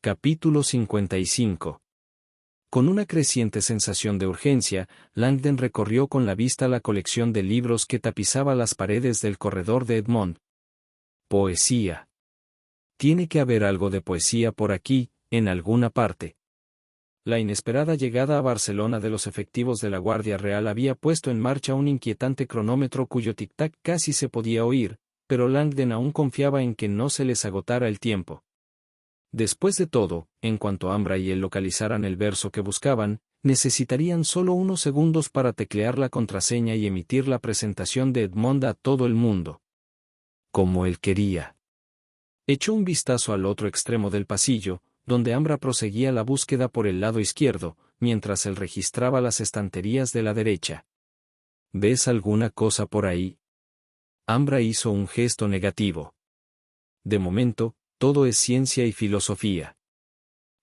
Capítulo 55. Con una creciente sensación de urgencia, Langdon recorrió con la vista la colección de libros que tapizaba las paredes del corredor de Edmond. Poesía. Tiene que haber algo de poesía por aquí, en alguna parte. La inesperada llegada a Barcelona de los efectivos de la Guardia Real había puesto en marcha un inquietante cronómetro cuyo tic-tac casi se podía oír, pero Langdon aún confiaba en que no se les agotara el tiempo. Después de todo, en cuanto Ambra y él localizaran el verso que buscaban, necesitarían solo unos segundos para teclear la contraseña y emitir la presentación de Edmond a todo el mundo. Como él quería. Echó un vistazo al otro extremo del pasillo, donde Ambra proseguía la búsqueda por el lado izquierdo, mientras él registraba las estanterías de la derecha. ¿Ves alguna cosa por ahí? Ambra hizo un gesto negativo. De momento, todo es ciencia y filosofía.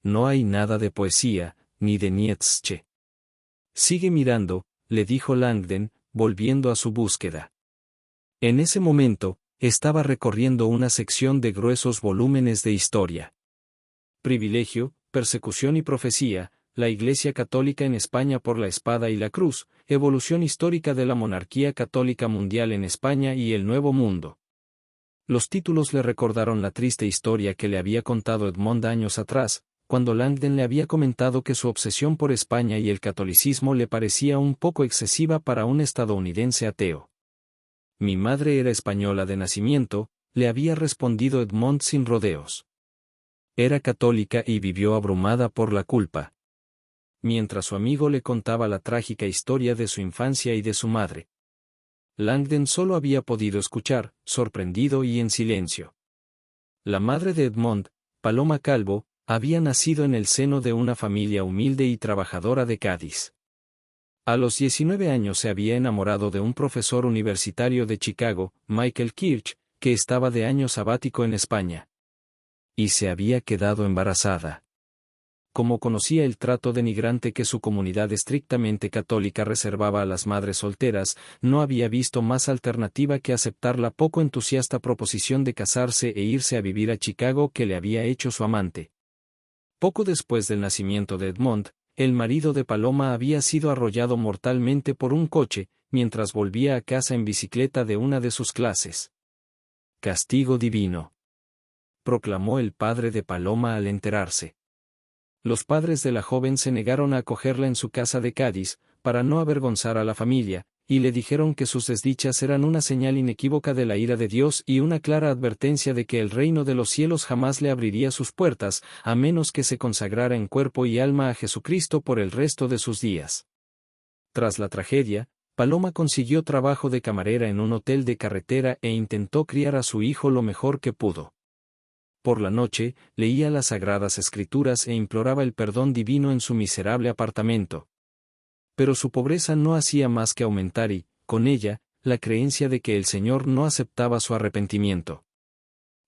No hay nada de poesía, ni de Nietzsche. Sigue mirando, le dijo Langdon, volviendo a su búsqueda. En ese momento, estaba recorriendo una sección de gruesos volúmenes de historia. Privilegio, persecución y profecía, la Iglesia Católica en España por la espada y la cruz, evolución histórica de la monarquía católica mundial en España y el Nuevo Mundo. Los títulos le recordaron la triste historia que le había contado Edmond años atrás, cuando Langdon le había comentado que su obsesión por España y el catolicismo le parecía un poco excesiva para un estadounidense ateo. Mi madre era española de nacimiento, le había respondido Edmond sin rodeos. Era católica y vivió abrumada por la culpa. Mientras su amigo le contaba la trágica historia de su infancia y de su madre. Langdon solo había podido escuchar, sorprendido y en silencio. La madre de Edmond, Paloma Calvo, había nacido en el seno de una familia humilde y trabajadora de Cádiz. A los 19 años se había enamorado de un profesor universitario de Chicago, Michael Kirch, que estaba de año sabático en España. Y se había quedado embarazada. Como conocía el trato denigrante que su comunidad estrictamente católica reservaba a las madres solteras, no había visto más alternativa que aceptar la poco entusiasta proposición de casarse e irse a vivir a Chicago que le había hecho su amante. Poco después del nacimiento de Edmond, el marido de Paloma había sido arrollado mortalmente por un coche, mientras volvía a casa en bicicleta de una de sus clases. Castigo divino, proclamó el padre de Paloma al enterarse. Los padres de la joven se negaron a acogerla en su casa de Cádiz, para no avergonzar a la familia, y le dijeron que sus desdichas eran una señal inequívoca de la ira de Dios y una clara advertencia de que el reino de los cielos jamás le abriría sus puertas, a menos que se consagrara en cuerpo y alma a Jesucristo por el resto de sus días. Tras la tragedia, Paloma consiguió trabajo de camarera en un hotel de carretera e intentó criar a su hijo lo mejor que pudo. Por la noche, leía las Sagradas Escrituras e imploraba el perdón divino en su miserable apartamento. Pero su pobreza no hacía más que aumentar y, con ella, la creencia de que el Señor no aceptaba su arrepentimiento.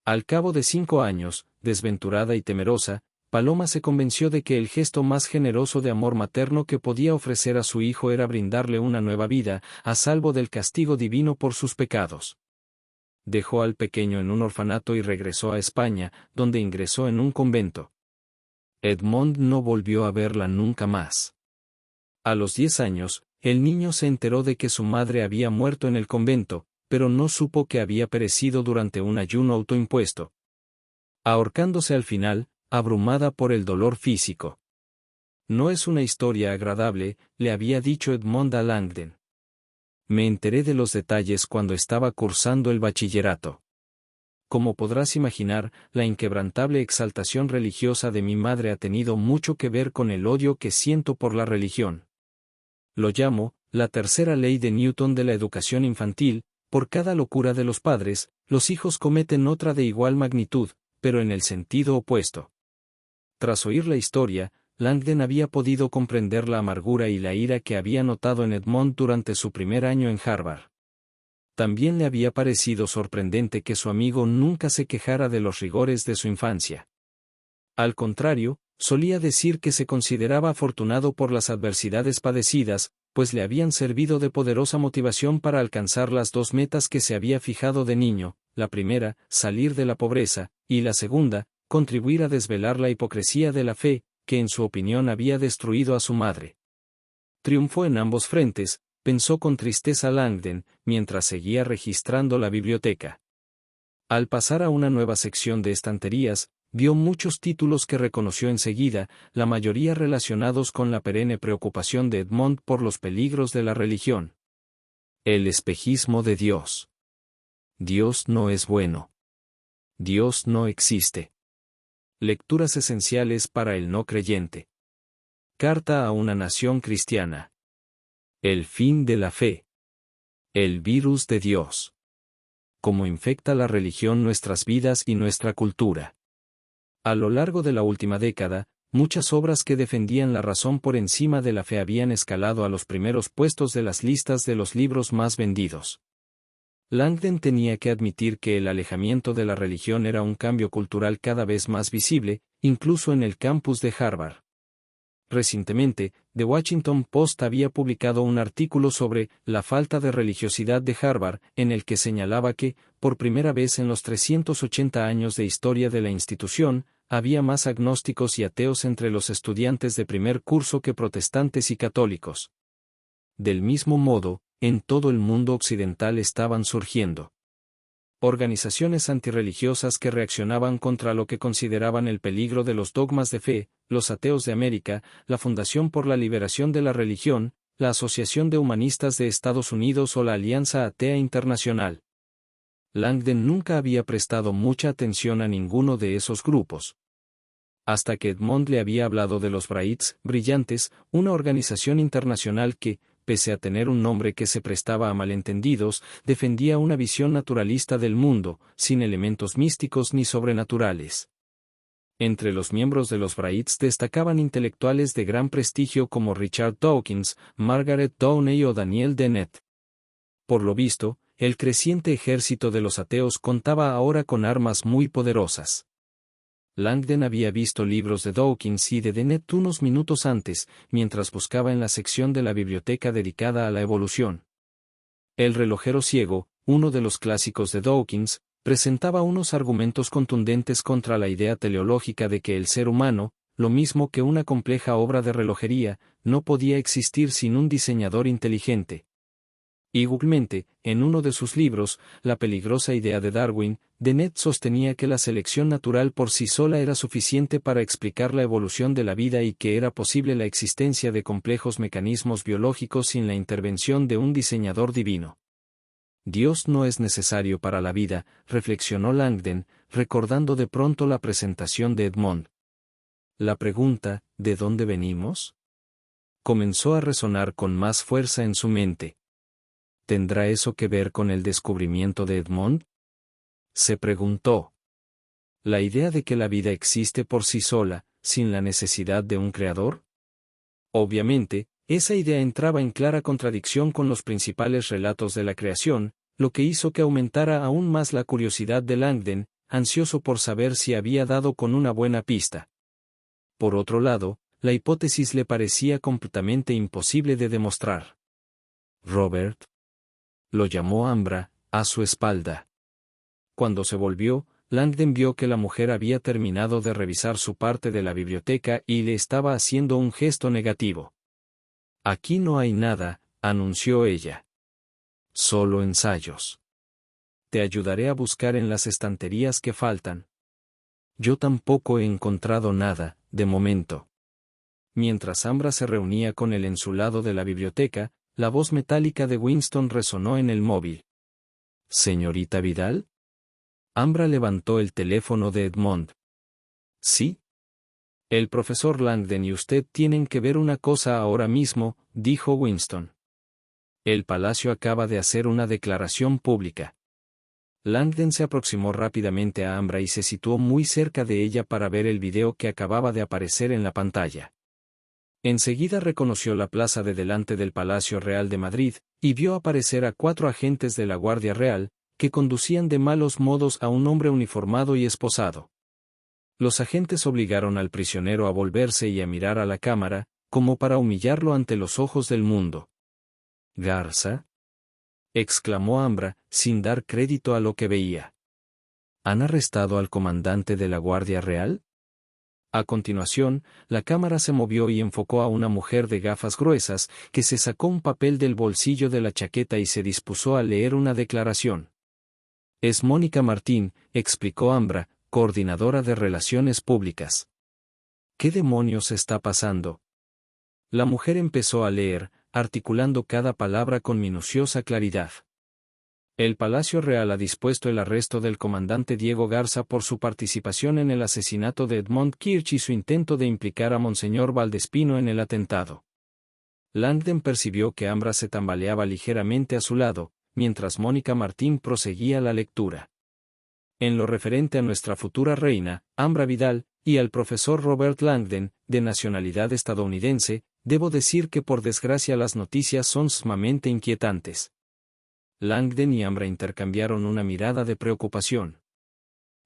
Al cabo de 5 años, desventurada y temerosa, Paloma se convenció de que el gesto más generoso de amor materno que podía ofrecer a su hijo era brindarle una nueva vida, a salvo del castigo divino por sus pecados. Dejó al pequeño en un orfanato y regresó a España, donde ingresó en un convento. Edmond no volvió a verla nunca más. A los 10 años, el niño se enteró de que su madre había muerto en el convento, pero no supo que había perecido durante un ayuno autoimpuesto. Ahorcándose al final, abrumada por el dolor físico. No es una historia agradable, le había dicho Edmond a Langdon. Me enteré de los detalles cuando estaba cursando el bachillerato. Como podrás imaginar, la inquebrantable exaltación religiosa de mi madre ha tenido mucho que ver con el odio que siento por la religión. Lo llamo, la tercera ley de Newton de la educación infantil: por cada locura de los padres, los hijos cometen otra de igual magnitud, pero en el sentido opuesto. Tras oír la historia, Langdon había podido comprender la amargura y la ira que había notado en Edmond durante su primer año en Harvard. También le había parecido sorprendente que su amigo nunca se quejara de los rigores de su infancia. Al contrario, solía decir que se consideraba afortunado por las adversidades padecidas, pues le habían servido de poderosa motivación para alcanzar las 2 metas que se había fijado de niño: la primera, salir de la pobreza, y la segunda, contribuir a desvelar la hipocresía de la fe, que en su opinión había destruido a su madre. Triunfó en ambos frentes, pensó con tristeza Langdon, mientras seguía registrando la biblioteca. Al pasar a una nueva sección de estanterías, vio muchos títulos que reconoció enseguida, la mayoría relacionados con la perenne preocupación de Edmond por los peligros de la religión. El espejismo de Dios. Dios no es bueno. Dios no existe. Lecturas esenciales para el no creyente. Carta a una nación cristiana. El fin de la fe. El virus de Dios. Cómo infecta la religión nuestras vidas y nuestra cultura. A lo largo de la última década, muchas obras que defendían la razón por encima de la fe habían escalado a los primeros puestos de las listas de los libros más vendidos. Langdon tenía que admitir que el alejamiento de la religión era un cambio cultural cada vez más visible, incluso en el campus de Harvard. Recientemente, The Washington Post había publicado un artículo sobre la falta de religiosidad de Harvard, en el que señalaba que, por primera vez en los 380 años de historia de la institución, había más agnósticos y ateos entre los estudiantes de primer curso que protestantes y católicos. Del mismo modo, en todo el mundo occidental estaban surgiendo organizaciones antirreligiosas que reaccionaban contra lo que consideraban el peligro de los dogmas de fe, los Ateos de América, la Fundación por la Liberación de la Religión, la Asociación de Humanistas de Estados Unidos o la Alianza Atea Internacional. Langdon nunca había prestado mucha atención a ninguno de esos grupos. Hasta que Edmond le había hablado de los Brights Brillantes, una organización internacional que, pese a tener un nombre que se prestaba a malentendidos, defendía una visión naturalista del mundo, sin elementos místicos ni sobrenaturales. Entre los miembros de los Brights destacaban intelectuales de gran prestigio como Richard Dawkins, Margaret Downey o Daniel Dennett. Por lo visto, el creciente ejército de los ateos contaba ahora con armas muy poderosas. Langdon había visto libros de Dawkins y de Dennett unos minutos antes, mientras buscaba en la sección de la biblioteca dedicada a la evolución. El relojero ciego, uno de los clásicos de Dawkins, presentaba unos argumentos contundentes contra la idea teleológica de que el ser humano, lo mismo que una compleja obra de relojería, no podía existir sin un diseñador inteligente. Igualmente, en uno de sus libros, La peligrosa idea de Darwin, Dennett sostenía que la selección natural por sí sola era suficiente para explicar la evolución de la vida y que era posible la existencia de complejos mecanismos biológicos sin la intervención de un diseñador divino. Dios no es necesario para la vida, reflexionó Langdon, recordando de pronto la presentación de Edmond. La pregunta, ¿de dónde venimos?, comenzó a resonar con más fuerza en su mente. ¿Tendrá eso que ver con el descubrimiento de Edmond?, se preguntó. ¿La idea de que la vida existe por sí sola, sin la necesidad de un creador? Obviamente, esa idea entraba en clara contradicción con los principales relatos de la creación, lo que hizo que aumentara aún más la curiosidad de Langdon, ansioso por saber si había dado con una buena pista. Por otro lado, la hipótesis le parecía completamente imposible de demostrar. Robert, lo llamó Ambra, a su espalda. Cuando se volvió, Langdon vio que la mujer había terminado de revisar su parte de la biblioteca y le estaba haciendo un gesto negativo. Aquí no hay nada, anunció ella. Solo ensayos. Te ayudaré a buscar en las estanterías que faltan. Yo tampoco he encontrado nada, de momento. Mientras Ambra se reunía con el en su lado de la biblioteca, la voz metálica de Winston resonó en el móvil. ¿Señorita Vidal? Ambra levantó el teléfono de Edmond. ¿Sí? El profesor Langdon y usted tienen que ver una cosa ahora mismo, dijo Winston. El palacio acaba de hacer una declaración pública. Langdon se aproximó rápidamente a Ambra y se situó muy cerca de ella para ver el video que acababa de aparecer en la pantalla. Enseguida reconoció la plaza de delante del Palacio Real de Madrid, y vio aparecer a 4 agentes de la Guardia Real, que conducían de malos modos a un hombre uniformado y esposado. Los agentes obligaron al prisionero a volverse y a mirar a la cámara, como para humillarlo ante los ojos del mundo. ¿Garza?, exclamó Ambra, sin dar crédito a lo que veía. ¿Han arrestado al comandante de la Guardia Real? A continuación, la cámara se movió y enfocó a una mujer de gafas gruesas, que se sacó un papel del bolsillo de la chaqueta y se dispuso a leer una declaración. Es Mónica Martín, explicó Ambra, coordinadora de Relaciones Públicas. ¿Qué demonios está pasando? La mujer empezó a leer, articulando cada palabra con minuciosa claridad. El Palacio Real ha dispuesto el arresto del comandante Diego Garza por su participación en el asesinato de Edmond Kirch y su intento de implicar a Monseñor Valdespino en el atentado. Langdon percibió que Ambra se tambaleaba ligeramente a su lado, mientras Mónica Martín proseguía la lectura. En lo referente a nuestra futura reina, Ambra Vidal, y al profesor Robert Langdon, de nacionalidad estadounidense, debo decir que por desgracia las noticias son sumamente inquietantes. Langdon y Ambra intercambiaron una mirada de preocupación.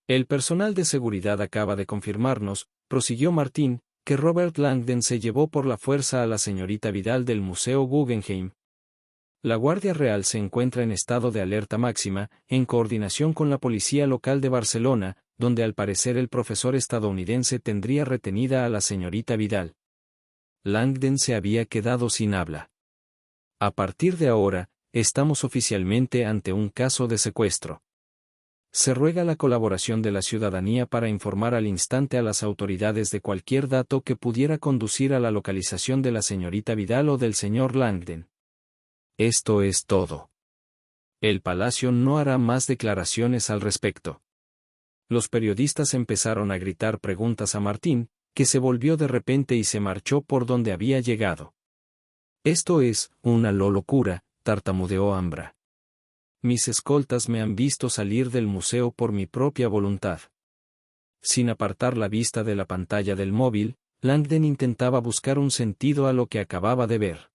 El personal de seguridad acaba de confirmarnos, prosiguió Martín, que Robert Langdon se llevó por la fuerza a la señorita Vidal del Museo Guggenheim. La Guardia Real se encuentra en estado de alerta máxima, en coordinación con la policía local de Barcelona, donde al parecer el profesor estadounidense tendría retenida a la señorita Vidal. Langdon se había quedado sin habla. A partir de ahora, estamos oficialmente ante un caso de secuestro. Se ruega la colaboración de la ciudadanía para informar al instante a las autoridades de cualquier dato que pudiera conducir a la localización de la señorita Vidal o del señor Langdon. Esto es todo. El Palacio no hará más declaraciones al respecto. Los periodistas empezaron a gritar preguntas a Martín, que se volvió de repente y se marchó por donde había llegado. Esto es una locura, tartamudeó Ambra. Mis escoltas me han visto salir del museo por mi propia voluntad. Sin apartar la vista de la pantalla del móvil, Langdon intentaba buscar un sentido a lo que acababa de ver.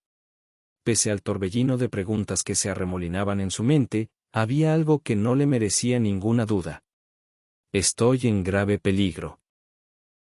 Pese al torbellino de preguntas que se arremolinaban en su mente, había algo que no le merecía ninguna duda. Estoy en grave peligro.